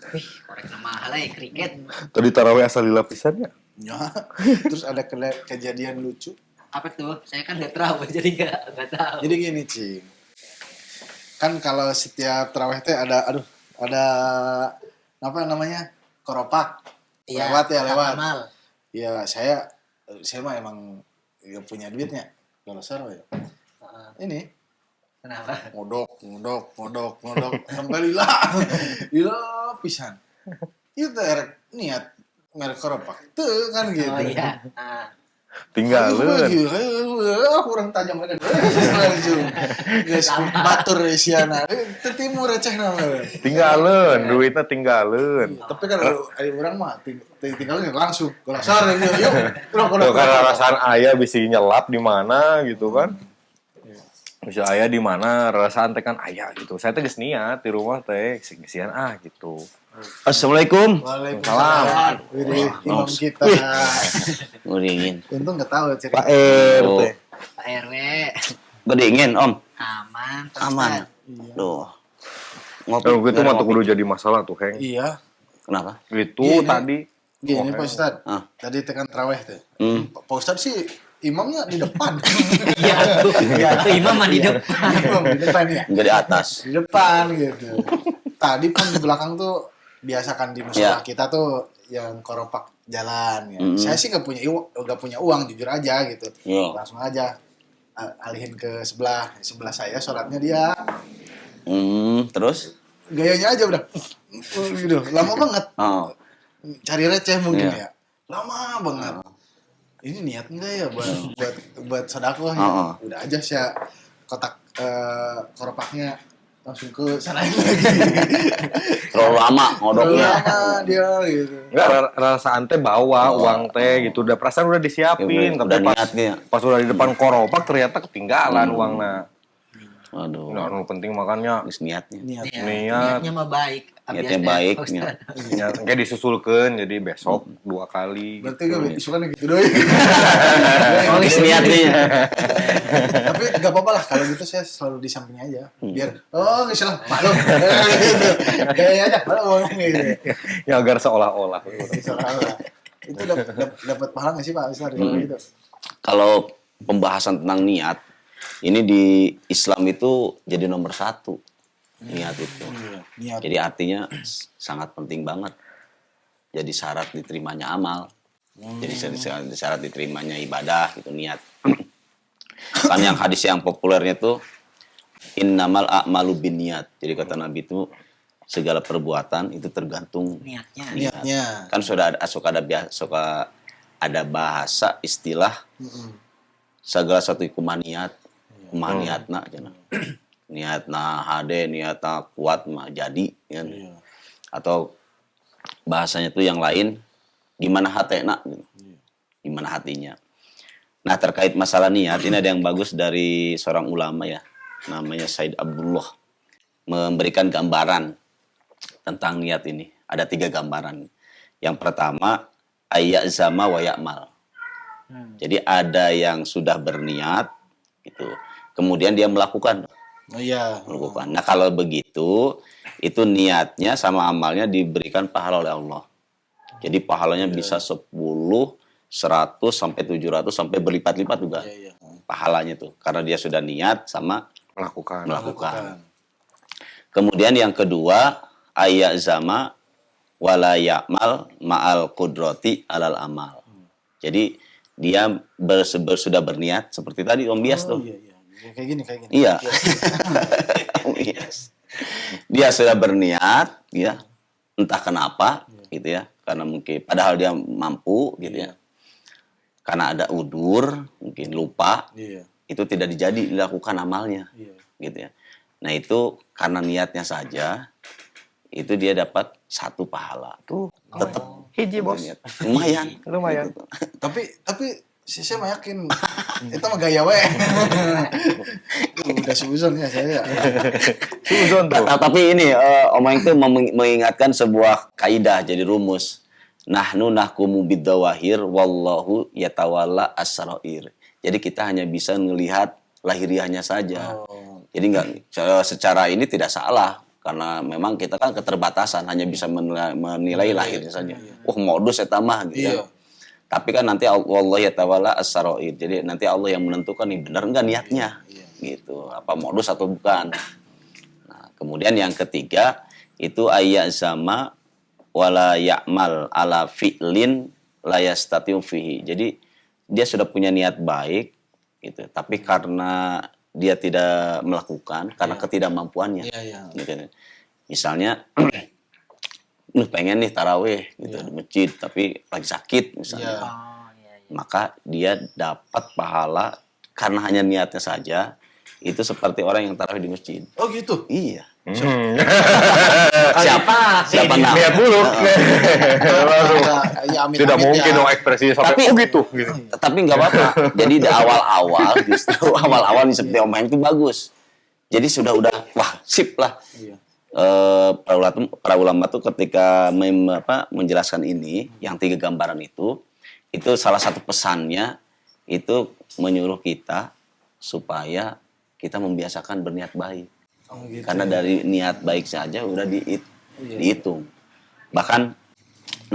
Wih, korek nama halai kriket. Tadi tarawih asal dilapisan ya? Ya. Terus ada kejadian lucu. Apa tuh? Saya kan nggak tahu, jadi nggak tahu. Jadi gini, Cing. Kan kalau setiap tarawih teh ada apa namanya? Koropak. Iya, Lewat ya, lewat. amal. Ya, saya mah emang ya punya duitnya. Kalau saya ya. Ini Kenapa? modok sampai lila. Lila pisan. Itu niat merek koropak. Tuh kan gitu. Oh iya. Nah, Tinggalin. Kurang tajam aja. Langsung. Geus batur siana. Teu timur receh nama. Tinggalin, duitnya tinggalin. Tapi kan ada orang mah tinggalin langsung. Golasar yuk. Tuh kan rasaan ayah bisa nyelap di mana gitu kan. Bisa ayah di mana, rasaan teh kan ayah gitu. Saya teh geus niat di rumah teh gesian gitu. Assalamualaikum. Waalaikumsalam. Wih, imam kita. Ngudingin. Untung nggak tahu Pak cerita. RT. Pak RW Ngudingin, Om. aman. Pak Aman. Ustadz. Duh. Kalau gitu mah tuh kudu jadi masalah tuh, Heng. Iya. Kenapa? Itu Gini. tadi. Gini Pak Ustadz. Ah. Tadi tekan taraweh tuh. Hmm. Pak Ustadz sih imamnya di depan. Iya tuh. Tuh imam mah di depan. Imam di depan ya. Enggak di atas. Di depan gitu. Tadi pun di belakang tuh biasakan di musola kita tuh yang koropak jalan ya. Saya sih nggak punya uang jujur aja gitu. Iya. Langsung aja alihin ke sebelah saya sholatnya dia Terus? gayanya aja udah gitu lama banget Oh. cari receh mungkin Iya. ya lama banget. Ini niat enggak ya buat sedekah ya? Oh. Udah aja sih kotak koropaknya langsung ke sana lagi. Terlalu lama ngodoknya. Lama dia gitu. Enggak rasaan teh bawa uang teh gitu. Udah perasaan udah disiapin, Udah tapi niatnya. pas udah di depan koropak ternyata ketinggalan uangnya. Aduh. Nah, nu penting makanya Geus niatnya. Niat. Iya, Niat. niatnya mah baik. Niatnya Biasanya, baik, Pak Ustadz. kayak disusulkan jadi besok 2 kali. Berarti gak isukannya gitu doang. Oh, Geus niatnya. Tapi gak apa-apa lah kalau gitu saya selalu di sampingnya aja. Biar nggak salah maklum. Gitu. Kayaknya aja maklum gitu. Ya agar seolah-olah. Seolah-olah. Itu dapat pahala nggak sih Pak Ustadz kalau gitu? Kalau pembahasan tentang niat, ini di Islam itu jadi nomor 1. Niat itu. Niat. Jadi artinya sangat penting banget. Jadi syarat diterimanya amal. Jadi syarat diterimanya ibadah itu niat. Kan yang hadis yang populernya tuh innamal a'malu binniyat. Jadi kata Nabi itu segala perbuatan itu tergantung Niatnya. Niatnya. kan sudah suka ada bahasa istilah segala satu ikumah niat niatna cenah. Niatna hade, niatna kuat mah jadi kan. Atau bahasanya tuh yang lain gimana hatena gitu. Gimana hatinya. Nah, terkait masalah niat ini ada yang bagus dari seorang ulama ya. Namanya Said Abdullah memberikan gambaran tentang niat ini. Ada 3 gambaran. Yang pertama ayat zama wa ya'mal. Jadi ada yang sudah berniat gitu. Kemudian dia melakukan. Oh iya. Nah, kalau begitu itu niatnya sama amalnya diberikan pahala oleh Allah. Jadi pahalanya bisa 10, 100 sampai 700 sampai berlipat-lipat juga. Iya. Pahalanya tuh karena dia sudah niat sama melakukan. Kemudian yang kedua ayat zama wala ya'mal ma'al qudrati alal amal. Jadi dia sudah berniat seperti tadi Om Bias tuh. Iya. Kayak gini. Iya. Yes. Dia sudah berniat ya entah kenapa gitu ya karena mungkin padahal dia mampu gitu ya karena ada udur mungkin lupa itu tidak dilakukan amalnya gitu ya. Nah itu karena niatnya saja itu dia dapat 1 pahala tuh tetap Hiji bos. lumayan. Tapi saya mah yakin itu mah gaya we. Udah suzon ya saya. Suzon tuh. Tapi ini Om Aing itu mengingatkan sebuah kaidah jadi rumus. Nahnu nahkumu bidzawahir wallahu yatawalla as-sarair. Jadi kita hanya bisa melihat lahiriahnya saja. Jadi enggak secara ini tidak salah karena memang kita kan keterbatasan hanya bisa menilai lahirnya saja. Modus eta mah gitu ya. Tapi kan nanti Allah ya tawala as-sarair. Jadi nanti Allah yang menentukan nih benar enggak niatnya. Gitu. Apa modus atau bukan. Nah, kemudian yang ketiga itu ayat sama wala ya'mal ala fi'lin la yastatiu fihi. Jadi dia sudah punya niat baik gitu, tapi karena dia tidak melakukan karena ketidakmampuannya. Gitu. Misalnya pengen nih tarawih gitu di masjid tapi lagi sakit misalnya. Maka dia dapat pahala karena hanya niatnya saja. Itu seperti orang yang tarawih di masjid. Oh gitu? Iya. Siapa nama? Lihat dulu. Tidak mungkin dong ekspresi sampai gitu. Tapi nggak apa-apa. Jadi di awal-awal justru awal-awal nih seperti Om Main itu bagus. Jadi udah wah sip lah. Para ulama tuh ketika menjelaskan ini yang 3 gambaran itu salah satu pesannya itu menyuruh kita supaya kita membiasakan berniat baik. Gitu. Karena dari niat baik saja udah dihitung. Bahkan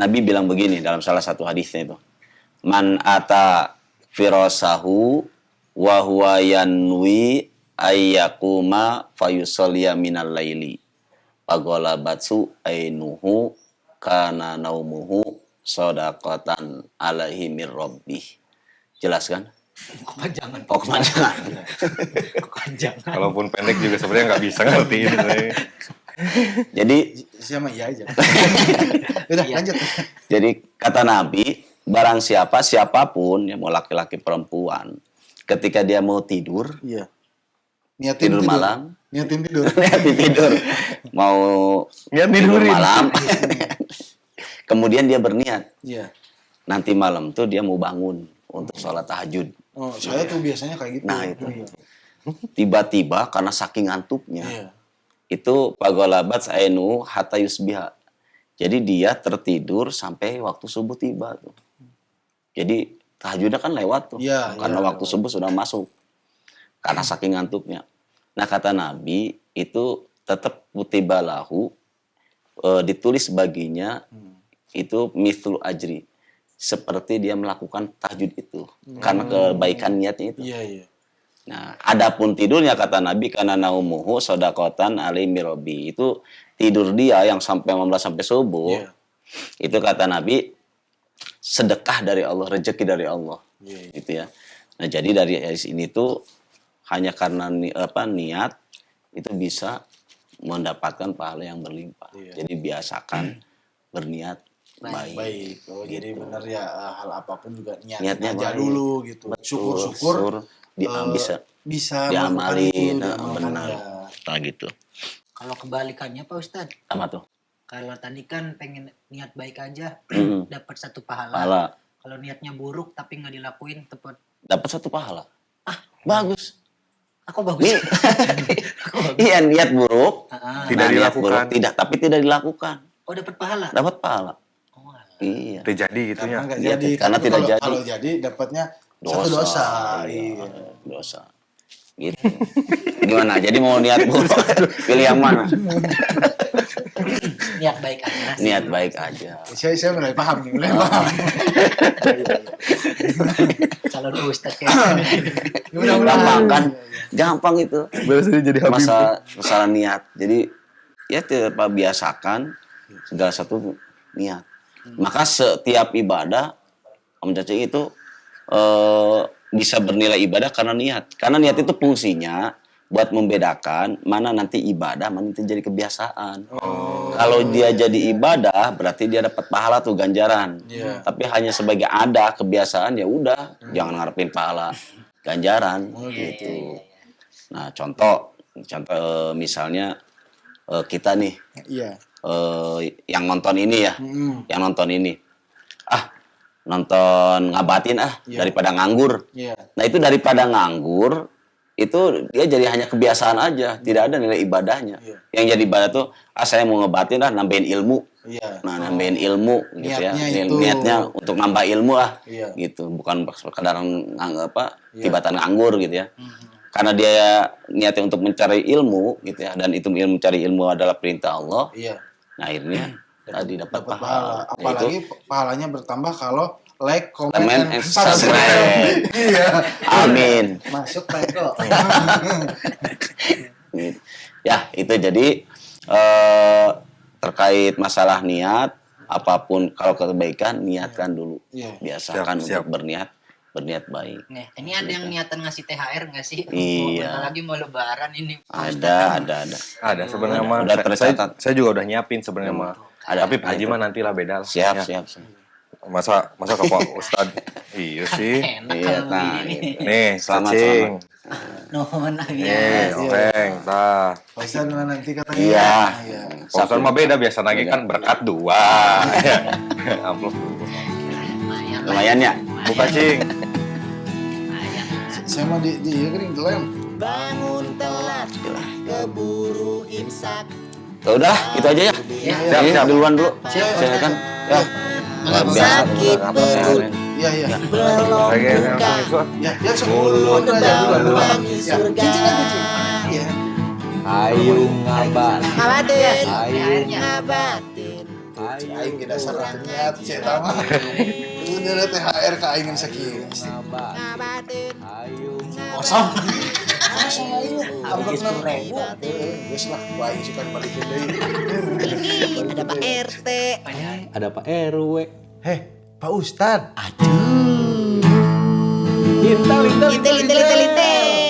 Nabi bilang begini dalam salah satu hadisnya itu. Man ata firasahu wa huwa yanwi ayyakuma fayusalliya minal laili. Pagolabatsu ainuhu kana naumuhu shadaqatan alaihi mir rabbih. Jelas kan? Kepanjangan. Kepanjangan. Kalaupun pendek juga sebenarnya nggak bisa ngertiin. Jadi sama iya aja. Udah lanjut. Jadi kata Nabi, barang siapapun yang mau laki-laki perempuan, ketika dia mau tidur, tidur malam, niatin tidur. mau tidur malam, kemudian dia berniat. Nanti malam tuh dia mau bangun untuk sholat tahajud. Oh, saya tuh biasanya kayak gitu. Nah itu. Tiba-tiba karena saking ngantuknya, itu pagolabat ainu hatta yusbiha. Jadi dia tertidur sampai waktu subuh tiba tuh. Jadi tahajudnya kan lewat tuh. Karena waktu subuh sudah masuk. Karena saking ngantuknya. Nah kata Nabi itu tetap kutibalahu ditulis baginya itu mithlu ajri. Seperti dia melakukan tahajud itu. Karena kebaikan niatnya itu. Nah, adapun tidurnya kata Nabi karena naumuhu shadaqatan alaihi mirabbi. Itu tidur dia yang sampai 15 sampai subuh. Itu kata Nabi sedekah dari Allah, rezeki dari Allah. Gitu ya. Nah, jadi dari sini tuh hanya karena niat itu bisa mendapatkan pahala yang berlimpah. Jadi biasakan berniat baik. Oh, gitu. Jadi benar ya hal apapun juga niatnya aja baik. Dulu gitu. Syukur-syukur bisa diamali benar. Nah gitu. Kalau kebalikannya Pak Ustadz. Apa tuh? Kalau tadi kan pengen niat baik aja dapat 1 pahala. Kalau niatnya buruk tapi nggak dilakuin tepat dapat 1 pahala. Bagus. Aku bagus. Iya niat buruk tidak dilakukan. Tapi tidak dilakukan. Oh dapat pahala. Dapat pahala. Oh, iya. Terjadi gitunya. Karena tidak jadi. Kalau jadi dapatnya dosa. Dosa. Gitu. Gimana? Jadi mau niat buruk pilih yang mana? Niat baik aja. Niat baik aja. Saya mulai paham nih, paham. Calon ustadz kayak Gampang kan? Gampang itu. Biasanya jadi Masalah niat. Jadi ya tidak biasakan segala satu niat. Maka setiap ibadah Om Cacing itu bisa bernilai ibadah karena niat. Karena niat itu fungsinya buat membedakan mana nanti ibadah, mana nanti jadi kebiasaan. Kalau dia jadi ibadah, berarti dia dapat pahala tuh ganjaran. Tapi hanya sebagai ada kebiasaan ya udah, jangan ngarepin pahala ganjaran gitu. Nah, contoh misalnya kita nih, yang nonton ini ya, yang nonton ini, nonton ngabatin daripada nganggur. Nah itu daripada nganggur itu dia jadi hanya kebiasaan aja, tidak ada nilai ibadahnya. Yang jadi ibadah tuh saya mau ngebatin nambahin ilmu. Nah nambahin ilmu gitu niatnya untuk nambah ilmu gitu, bukan sekedar tibatan nganggur gitu ya. karena dia niatnya untuk mencari ilmu gitu ya, dan itu ilmu mencari ilmu adalah perintah Allah. Iya. Nah, akhirnya tadi dapat Dapat pahala. pahala. Apalagi pahalanya bertambah kalau like, comment, Comment, and and subscribe. subscribe. Iya. Amin. Masuk Peko. Ya, itu jadi terkait masalah niat, apapun kalau kebaikan niatkan dulu. Iya. Biasakan Siap, siap. untuk berniat baik. Nih, ini ada yang niatan ngasih THR nggak sih? Iya. Bentar lagi mau lebaran ini. Ada. Ada sebenarnya mah. Udah tercatat. Saya juga udah nyiapin sebenarnya mah. Ada. Tapi Pak Haji mah nantilah beda lah. Siap, Ya. siap. Masa ke Pak Ustad. Iya sih. Enak Iya, kalau nah, begini. gitu. Nih, Selamat, cacing. Nuhun Nih, ya. oreng, tah. Pausan nanti katanya. Iya. Iya. Pak Ustad mah beda biasa lagi kan berkat 2. Amplop dulu. Lumayan ya. Buka cing. Saya mau di iya kering lem. Bangun telat, keburu imsak. Ya udah, itu aja ya. Siap, siap. Duluan dulu. Siap, Silakan. Ya. Luar biasa. Sakit perut. Iya, iya. Belum Oke, buka. Ya, ya sepuluh aja dulu. Bagi Ya, surga. cicing aja, cing. Iya. Ayo ngabar. Abatin, THR-nya. abatin. Aing ge dasar niat cek tama. Bener THR ka aing sakieu. Abatin. Ayo Kosong. Kosong aing. Habis 10.000. Geus lah, ku aing suka balikin deui. Ini ada Pak RT. ada Pak RW. Heh, Pak Ustad. Aduh. Lintal, lintal, Lintel, lintel, lintel, lintel.